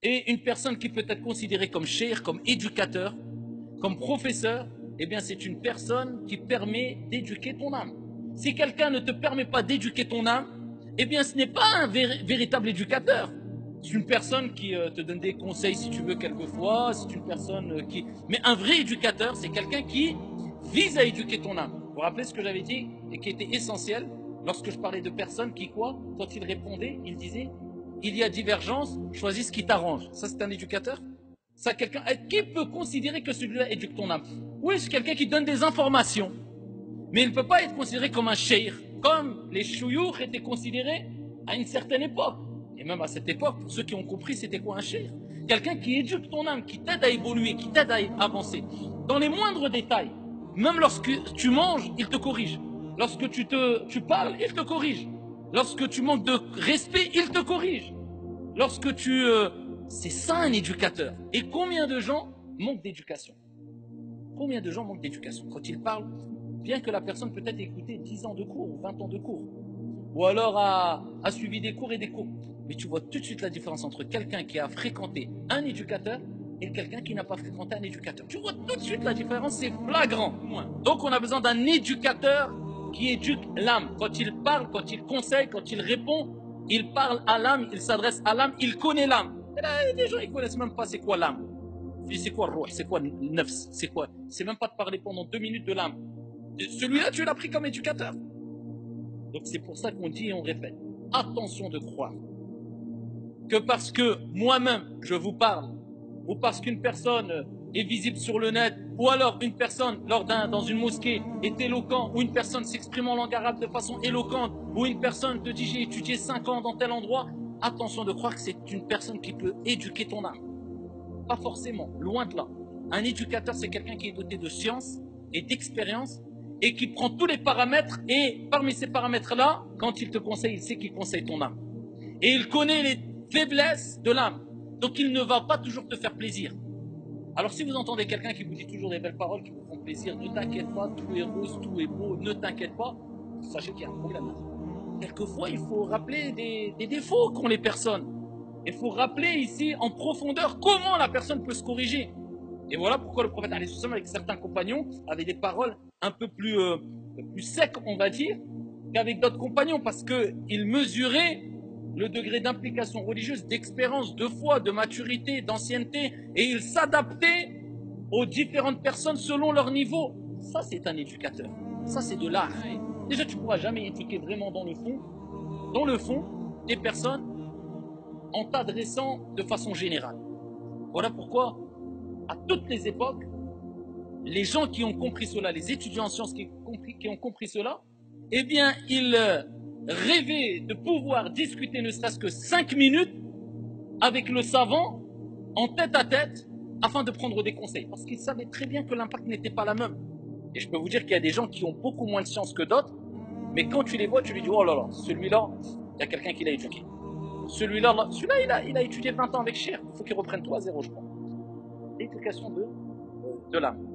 Et une personne qui peut être considérée comme cheikh, comme éducateur, comme professeur, eh bien c'est une personne qui permet d'éduquer ton âme. Si quelqu'un ne te permet pas d'éduquer ton âme, eh bien ce n'est pas un véritable éducateur. C'est une personne qui te donne des conseils si tu veux quelquefois, c'est une personne qui... Mais un vrai éducateur, c'est quelqu'un qui vise à éduquer ton âme. Vous vous rappelez ce que j'avais dit et qui était essentiel lorsque je parlais de personnes qui, quoi, quand ils répondaient, ils disaient il y a divergence, choisis ce qui t'arrange. Ça, c'est un éducateur. Ça, quelqu'un qui peut considérer que celui-là éduque ton âme. Oui, c'est quelqu'un qui donne des informations, mais il ne peut pas être considéré comme un cheikh, comme les chouyours étaient considérés à une certaine époque. Et même à cette époque, pour ceux qui ont compris, c'était quoi un cheikh? Quelqu'un qui éduque ton âme, qui t'aide à évoluer, qui t'aide à avancer. Dans les moindres détails, même lorsque tu manges, il te corrige. Lorsque tu parles, il te corrige. Lorsque tu manques de respect, il te corrige. Lorsque tu... c'est ça un éducateur. Et combien de gens manquent d'éducation? Combien de gens manquent d'éducation? Quand ils parlent, bien que la personne peut-être ait écouté 10 ans de cours ou 20 ans de cours, ou alors a suivi des cours et des cours. Mais tu vois tout de suite la différence entre quelqu'un qui a fréquenté un éducateur et quelqu'un qui n'a pas fréquenté un éducateur. Tu vois tout de suite la différence, c'est flagrant. Donc on a besoin d'un éducateur qui éduque l'âme. Quand il parle, quand il conseille, quand il répond, il parle à l'âme, il s'adresse à l'âme, il connaît l'âme. Et là, les gens, ils ne connaissent même pas c'est quoi l'âme. C'est quoi le ruh, c'est quoi le nefs, c'est quoi. C'est même pas de parler pendant 2 minutes de l'âme. Celui-là, tu l'as pris comme éducateur. Donc c'est pour ça qu'on dit et on répète, attention de croire que parce que moi-même je vous parle, ou parce qu'une personne est visible sur le net, ou alors une personne dans une mosquée est éloquent, ou une personne s'exprime en langue arabe de façon éloquente, ou une personne te dit j'ai étudié 5 ans dans tel endroit, attention de croire que c'est une personne qui peut éduquer ton âme. Pas forcément, loin de là. Un éducateur, c'est quelqu'un qui est doté de science et d'expérience et qui prend tous les paramètres et parmi ces paramètres-là, quand il te conseille, il sait qu'il conseille ton âme. Et il connaît les faiblesses de l'âme. Donc il ne va pas toujours te faire plaisir. Alors si vous entendez quelqu'un qui vous dit toujours des belles paroles qui vous font plaisir, ne t'inquiète pas, tout est rose, tout est beau, ne t'inquiète pas, sachez qu'il y a un problème. Quelquefois, il faut rappeler des défauts qu'ont les personnes. Il faut rappeler ici en profondeur comment la personne peut se corriger. Et voilà pourquoi le prophète, avec certains compagnons, avait des paroles un peu plus secs, on va dire, qu'avec d'autres compagnons, parce qu'il mesurait le degré d'implication religieuse, d'expérience, de foi, de maturité, d'ancienneté, et il s'adaptait aux différentes personnes selon leur niveau. Ça, c'est un éducateur. Ça, c'est de l'art. Déjà, tu ne pourras jamais éduquer vraiment dans le fond, des personnes en t'adressant de façon générale. Voilà pourquoi, à toutes les époques, les gens qui ont compris cela, les étudiants en sciences qui ont compris cela, eh bien, ils rêvaient de pouvoir discuter ne serait-ce que 5 minutes avec le savant en tête à tête afin de prendre des conseils. Parce qu'ils savaient très bien que l'impact n'était pas la même. Et je peux vous dire qu'il y a des gens qui ont beaucoup moins de science que d'autres, mais quand tu les vois, tu lui dis, oh là là, celui-là, il y a quelqu'un qui l'a éduqué. Celui-là, il a étudié 20 ans avec Cher. Il faut qu'il reprenne 3-0, je crois. L'éducation de l'âme.